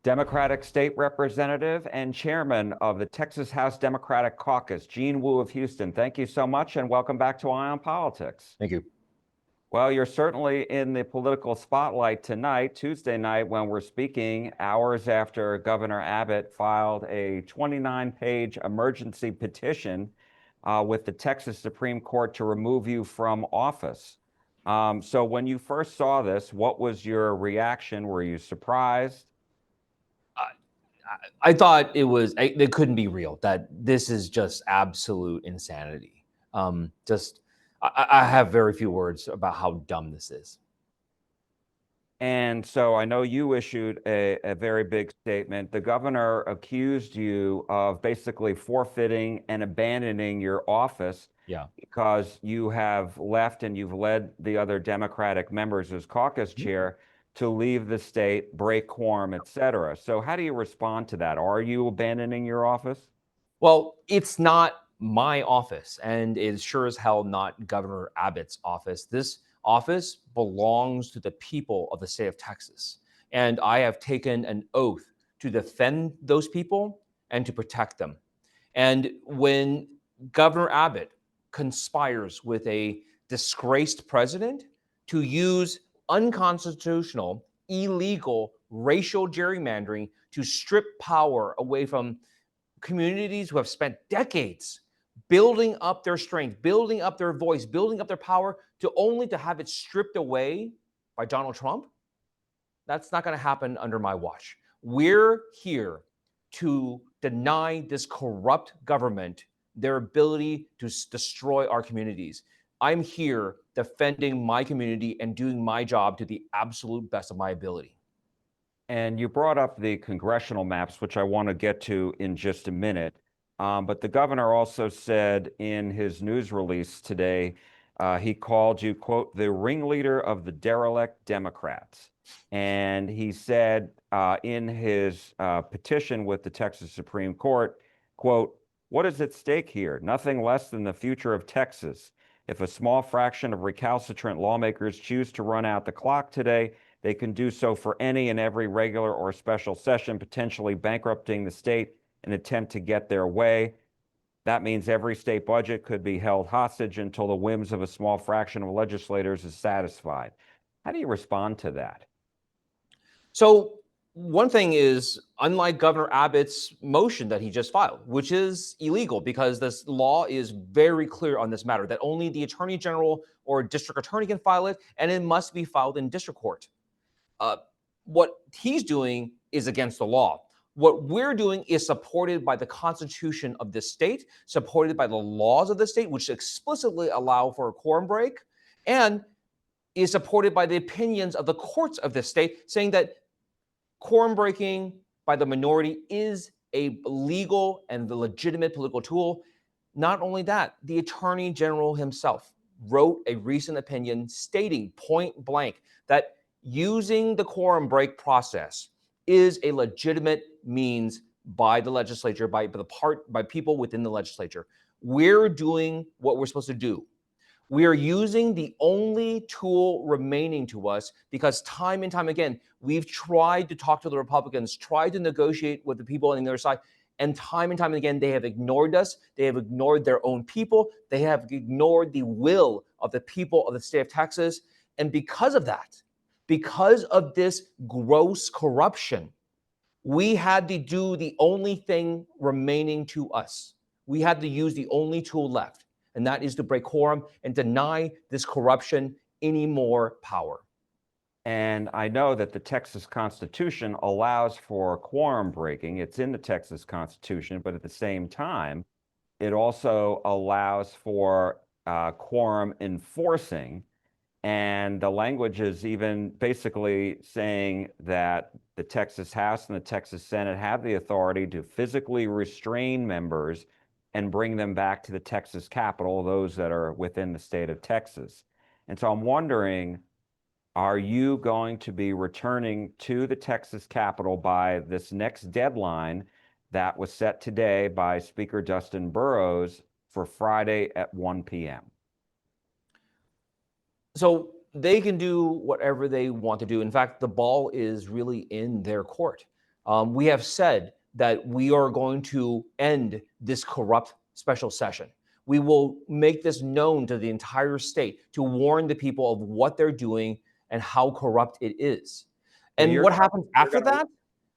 Democratic State Representative and Chairman of the Texas House Democratic Caucus, Gene Wu of Houston. Thank you so much and welcome back to Eye on Politics. Thank you. Well, you're certainly in the political spotlight tonight, Tuesday night, when we're speaking hours after Governor Abbott filed a 29-page emergency petition with the Texas Supreme Court to remove you from office. So when you first saw this, what was your reaction? Were you surprised? I thought it couldn't be real, that this is just absolute insanity. I have very few words about how dumb this is. And so I know you issued a very big statement. The governor accused you of basically forfeiting and abandoning your office because you have left and you've led the other Democratic members as caucus chair to leave the state, break quorum, et cetera. So how do you respond to that? Are you abandoning your office? Well, it's not my office, and it's sure as hell not Governor Abbott's office. This office belongs to the people of the state of Texas. And I have taken an oath to defend those people and to protect them. And when Governor Abbott conspires with a disgraced president to use unconstitutional, illegal racial gerrymandering to strip power away from communities who have spent decades building up their strength, building up their voice, building up their power, to have it stripped away by Donald Trump, that's not going to happen under my watch. We're here to deny this corrupt government their ability to destroy our communities. I'm here defending my community and doing my job to the absolute best of my ability. And you brought up the congressional maps, which I want to get to in just a minute. But the governor also said in his news release today, he called you, quote, the ringleader of the derelict Democrats. And he said in his petition with the Texas Supreme Court, quote, what is at stake here? Nothing less than the future of Texas. If a small fraction of recalcitrant lawmakers choose to run out the clock today, they can do so for any and every regular or special session, potentially bankrupting the state in an attempt to get their way. That means every state budget could be held hostage until the whims of a small fraction of legislators is satisfied. How do you respond to that? So one thing is, unlike Governor Abbott's motion that he just filed, which is illegal because this law is very clear on this matter, that only the attorney general or district attorney can file it, and it must be filed in district court. What he's doing is against the law. What we're doing is supported by the Constitution of this state, supported by the laws of the state, which explicitly allow for a quorum break, and is supported by the opinions of the courts of this state, saying that quorum breaking by the minority is a legal and legitimate political tool. Not only that, the Attorney General himself wrote a recent opinion stating point blank that using the quorum break process is a legitimate means by the legislature, by people within the legislature. We're doing what we're supposed to do. We are using the only tool remaining to us because time and time again, we've tried to talk to the Republicans, tried to negotiate with the people on the other side, and time again, they have ignored us. They have ignored their own people. They have ignored the will of the people of the state of Texas. And because of that, because of this gross corruption, we had to do the only thing remaining to us. We had to use the only tool left, and that is to break quorum and deny this corruption any more power. And I know that the Texas Constitution allows for quorum breaking. It's in the Texas Constitution, but at the same time, it also allows for quorum enforcing. And the language is even basically saying that the Texas House and the Texas Senate have the authority to physically restrain members and bring them back to the Texas Capitol, those that are within the state of Texas. And so I'm wondering, are you going to be returning to the Texas Capitol by this next deadline that was set today by Speaker Dustin Burrows for Friday at 1 p.m.? So they can do whatever they want to do. In fact, the ball is really in their court. We have said that we are going to end this corrupt special session. We will make this known to the entire state to warn the people of what they're doing and how corrupt it is. So And you're what gonna, happens you're after gonna, that?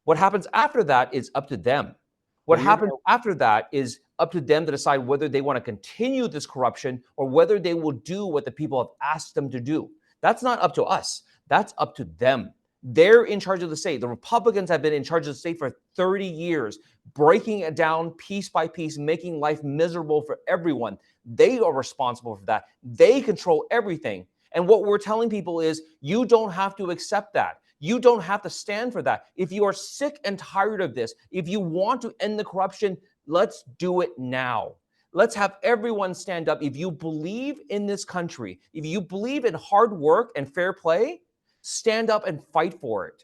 What happens after that is up to them. so What you're happens gonna, after that is up to them to decide whether they want to continue this corruption or whether they will do what the people have asked them to do. That's not up to us. That's up to them. They're in charge of the state. The Republicans have been in charge of the state for 30 years, breaking it down piece by piece, making life miserable for everyone. They are responsible for that. They control everything. And what we're telling people is you don't have to accept that. You don't have to stand for that. If you are sick and tired of this, if you want to end the corruption, let's do it now. Let's have everyone stand up. If you believe in this country, if you believe in hard work and fair play, stand up and fight for it.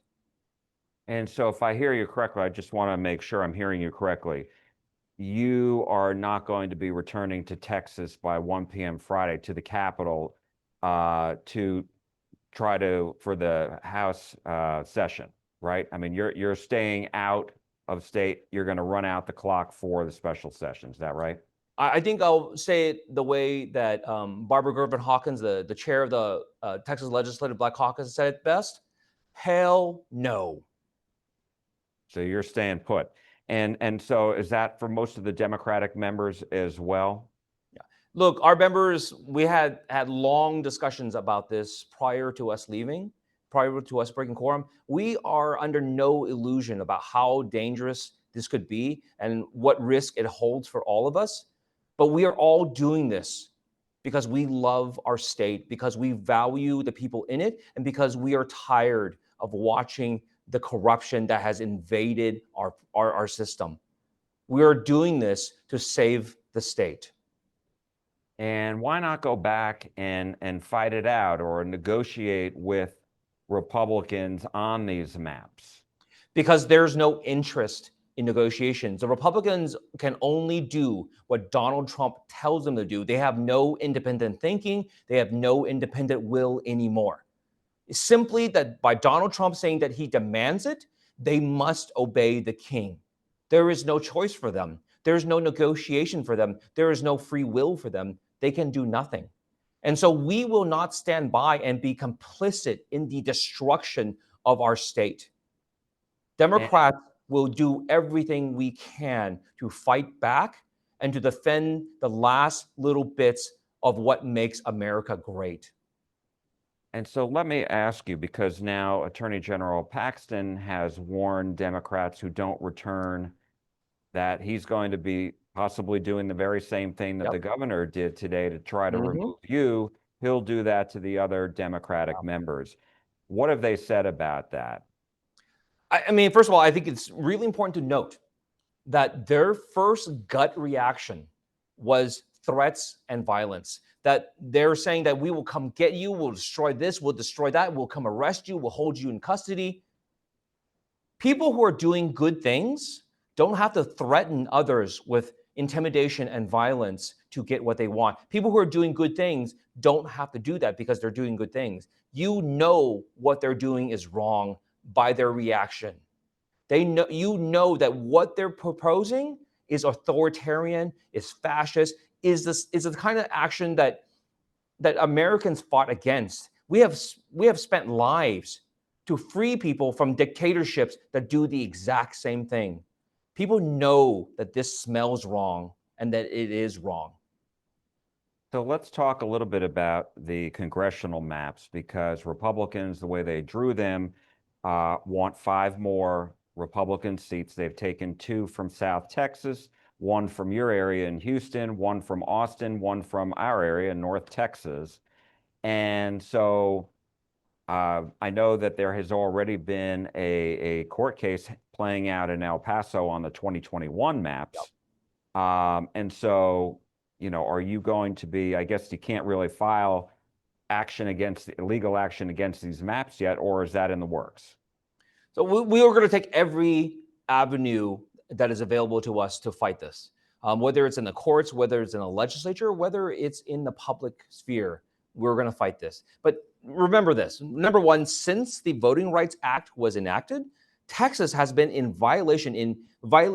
and so if I hear you correctly, I just want to make sure I'm hearing you correctly. You are not going to be returning to Texas by 1 p.m. Friday to the Capitol to try to for the House session, right? I mean, you're staying out of state. You're going to run out the clock for the special session. Is that right? I think I'll say it the way that Barbara Gervin Hawkins, the chair of the Texas Legislative Black Caucus, said it best. Hell no. So you're staying put. And so is that for most of the Democratic members as well? Look, our members, we had long discussions about this prior to us leaving, prior to us breaking quorum. We are under no illusion about how dangerous this could be and what risk it holds for all of us. But we are all doing this because we love our state, because we value the people in it, and because we are tired of watching the corruption that has invaded our system. We are doing this to save the state. And why not go back and fight it out or negotiate with Republicans on these maps? Because there's no interest in negotiations. The Republicans can only do what Donald Trump tells them to do. They have no independent thinking, they have no independent will anymore. It's simply that by Donald Trump saying that he demands it, they must obey the king. There is no choice for them. There's no negotiation for them. There is no free will for them. They can do nothing. And so we will not stand by and be complicit in the destruction of our state. And, Democrats will do everything we can to fight back and to defend the last little bits of what makes America great. and so let me ask you, because now Attorney General Paxton has warned Democrats who don't return that he's going to be possibly doing the very same thing that Yep. the governor did today to try to Mhm. remove you. He'll do that to the other Democratic members. What have they said about that? I mean, first of all, I think it's really important to note that their first gut reaction was threats and violence. That they're saying that we will come get you, we'll destroy this, we'll destroy that, we'll come arrest you, we'll hold you in custody. People who are doing good things don't have to threaten others with intimidation and violence to get what they want. People who are doing good things don't have to do that because they're doing good things. You know what they're doing is wrong by their reaction. They know you know that what they're proposing is authoritarian, is fascist, is the kind of action that Americans fought against. We have spent lives to free people from dictatorships that do the exact same thing. People know that this smells wrong and that it is wrong. So let's talk a little bit about the congressional maps, because Republicans, the way they drew them, want 5 more Republican seats. They've taken 2 from South Texas, 1 from your area in Houston, 1 from Austin, 1 from our area in North Texas. And so I know that there has already been a court case playing out in El Paso on the 2021 maps. And so, are you going to be, I guess you can't really file legal action against these maps yet, or is that in the works? So we are going to take every avenue that is available to us to fight this, whether it's in the courts, whether it's in the legislature, whether it's in the public sphere. We're going to fight this. But remember this. Number one, since the Voting Rights Act was enacted, Texas has been in violation,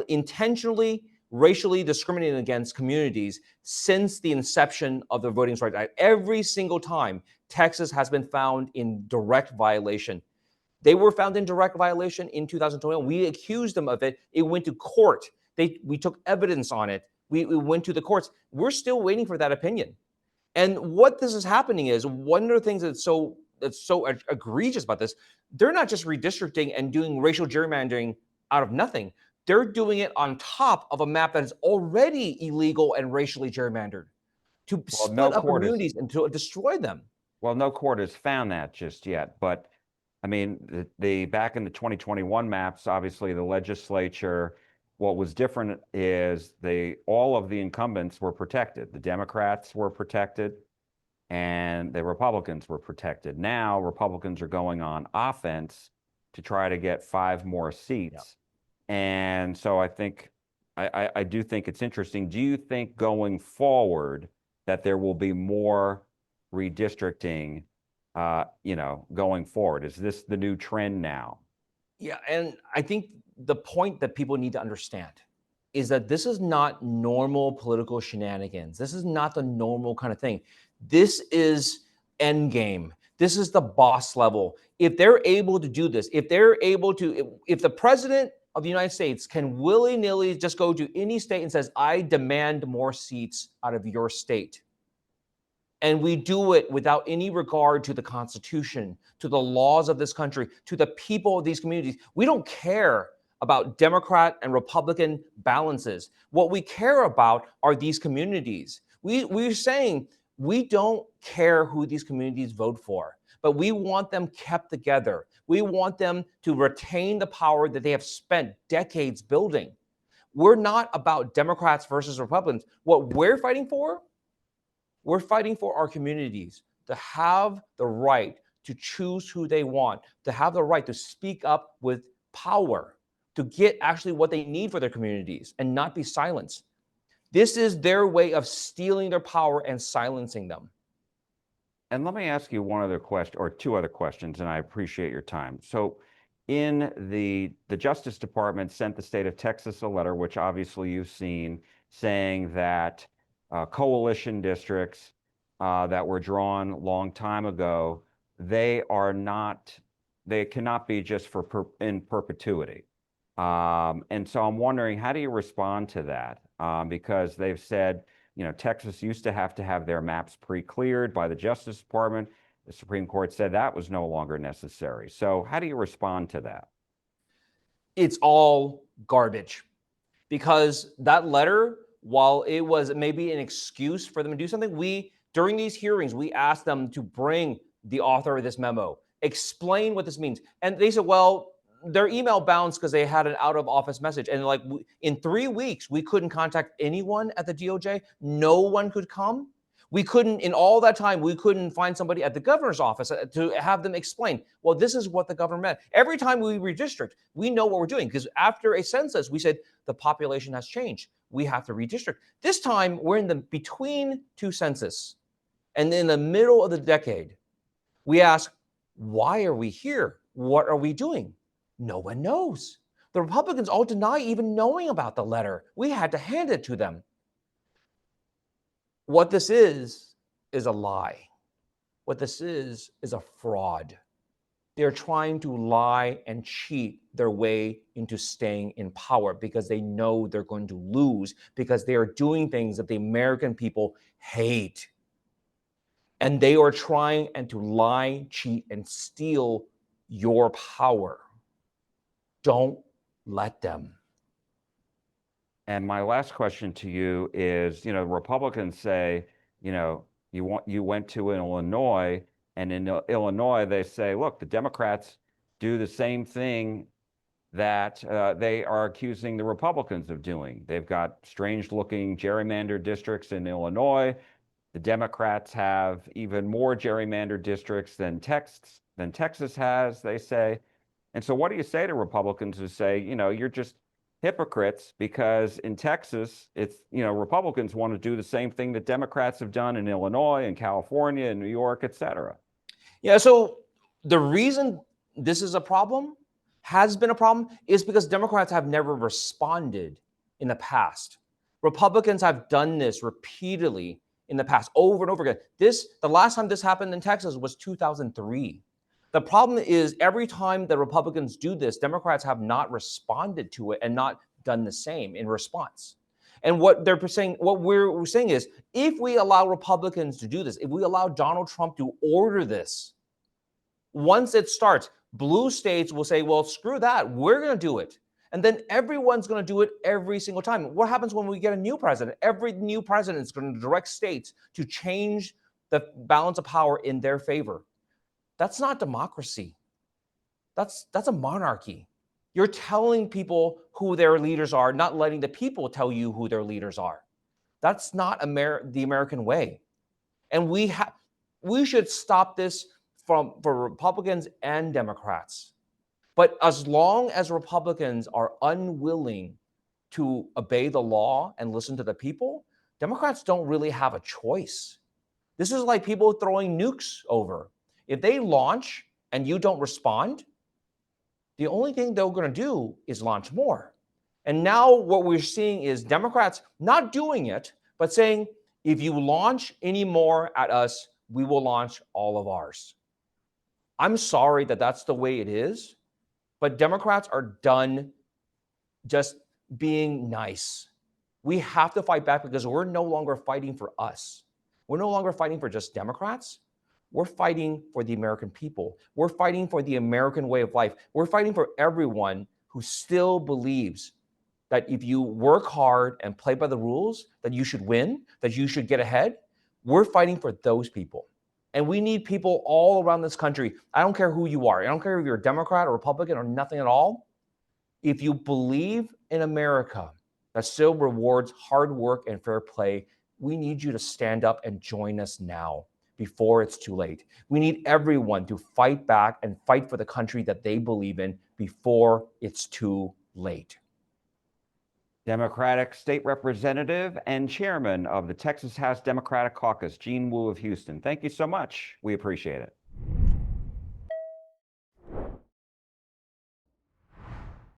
intentionally racially discriminating against communities since the inception of the Voting Rights Act. Every single time, Texas has been found in direct violation. They were found in direct violation in 2021. We accused them of it. It went to court. We took evidence on it. We went to the courts. We're still waiting for that opinion. And what this is happening is, one of the things that's so egregious about this, they're not just redistricting and doing racial gerrymandering out of nothing. They're doing it on top of a map that is already illegal and racially gerrymandered to split up communities and to destroy them. Well, no court has found that just yet, but I mean, the back in the 2021 maps, obviously the legislature, what was different is all of the incumbents were protected. The Democrats were protected and the Republicans were protected. Now Republicans are going on offense to try to get 5 more seats. Yeah. And so I think, I do think it's interesting. Do you think going forward that there will be more redistricting, going forward? Is this the new trend now? Yeah, and I think the point that people need to understand is that this is not normal political shenanigans. This is not the normal kind of thing. This is endgame. This is the boss level. If they're able to do this, if the president of the United States can willy-nilly just go to any state and says, I demand more seats out of your state, and we do it without any regard to the Constitution, to the laws of this country, to the people of these communities. We don't care about Democrat and Republican balances. What we care about are these communities. We're saying we don't care who these communities vote for, but we want them kept together. We want them to retain the power that they have spent decades building. We're not about Democrats versus Republicans. What we're fighting for our communities to have the right to choose who they want, to have the right to speak up with power, to get actually what they need for their communities and not be silenced. This is their way of stealing their power and silencing them. And let me ask you one other question, or 2 other questions, and I appreciate your time. So in the Justice Department sent the state of Texas a letter, which obviously you've seen, saying that coalition districts that were drawn a long time ago, they cannot be just in perpetuity. And so I'm wondering, how do you respond to that? Because they've said, Texas used to have their maps pre-cleared by the Justice Department. The Supreme Court said that was no longer necessary. So how do you respond to that? It's all garbage, because that letter, while it was maybe an excuse for them to do something, during these hearings, we asked them to bring the author of this memo, explain what this means. And they said, well, their email bounced because they had an out of office message. And in 3 weeks, we couldn't contact anyone at the DOJ. No one could come. We couldn't, in all that time, we couldn't find somebody at the governor's office to have them explain, well, this is what the governor meant. Every time we redistrict, we know what we're doing, because after a census, we said the population has changed. We have to redistrict. This time, we're in the between 2 census. And in the middle of the decade, we ask, why are we here? What are we doing? No one knows. The Republicans all deny even knowing about the letter. We had to hand it to them. What this is a lie. What this is a fraud. They're trying to lie and cheat their way into staying in power because they know they're going to lose, because they are doing things that the American people hate. And they are trying to lie, cheat, and steal your power. Don't let them. And my last question to you is, Republicans say, you went to Illinois, and in Illinois, they say, look, the Democrats do the same thing that they are accusing the Republicans of doing. They've got strange-looking gerrymandered districts in Illinois. The Democrats have even more gerrymandered districts than Texas has, they say. And so what do you say to Republicans who say, you're just hypocrites, because in Texas, it's, Republicans want to do the same thing that Democrats have done in Illinois and California and New York, et cetera? Yeah, so the reason this is a problem has been a problem is because Democrats have never responded in the past. Republicans have done this repeatedly in the past, over and over again. The last time this happened in Texas was 2003. The problem is every time the Republicans do this, Democrats have not responded to it and not done the same in response. And what we're saying is, if we allow Republicans to do this, if we allow Donald Trump to order this, once it starts, blue states will say, well, screw that, we're going to do it. And then everyone's going to do it every single time. What happens when we get a new president? Every new president is going to direct states to change the balance of power in their favor. That's not democracy. That's a monarchy. You're telling people who their leaders are, not letting the people tell you who their leaders are. That's not the American way. And we should stop this for Republicans and Democrats. But as long as Republicans are unwilling to obey the law and listen to the people, Democrats don't really have a choice. This is like people throwing nukes over. If they launch and you don't respond, the only thing they're going to do is launch more. And now what we're seeing is Democrats not doing it, but saying, if you launch any more at us, we will launch all of ours. I'm sorry that that's the way it is, but Democrats are done just being nice. We have to fight back because we're no longer fighting for us. We're no longer fighting for just Democrats. We're fighting for the American people. We're fighting for the American way of life. We're fighting for everyone who still believes that if you work hard and play by the rules, that you should win, that you should get ahead. We're fighting for those people. And we need people all around this country. I don't care who you are. I don't care if you're a Democrat or Republican or nothing at all. If you believe in America that still rewards hard work and fair play, we need you to stand up and join us now before it's too late. We need everyone to fight back and fight for the country that they believe in before it's too late. Democratic State Representative and Chairman of the Texas House Democratic Caucus, Gene Wu of Houston. Thank you so much. We appreciate it.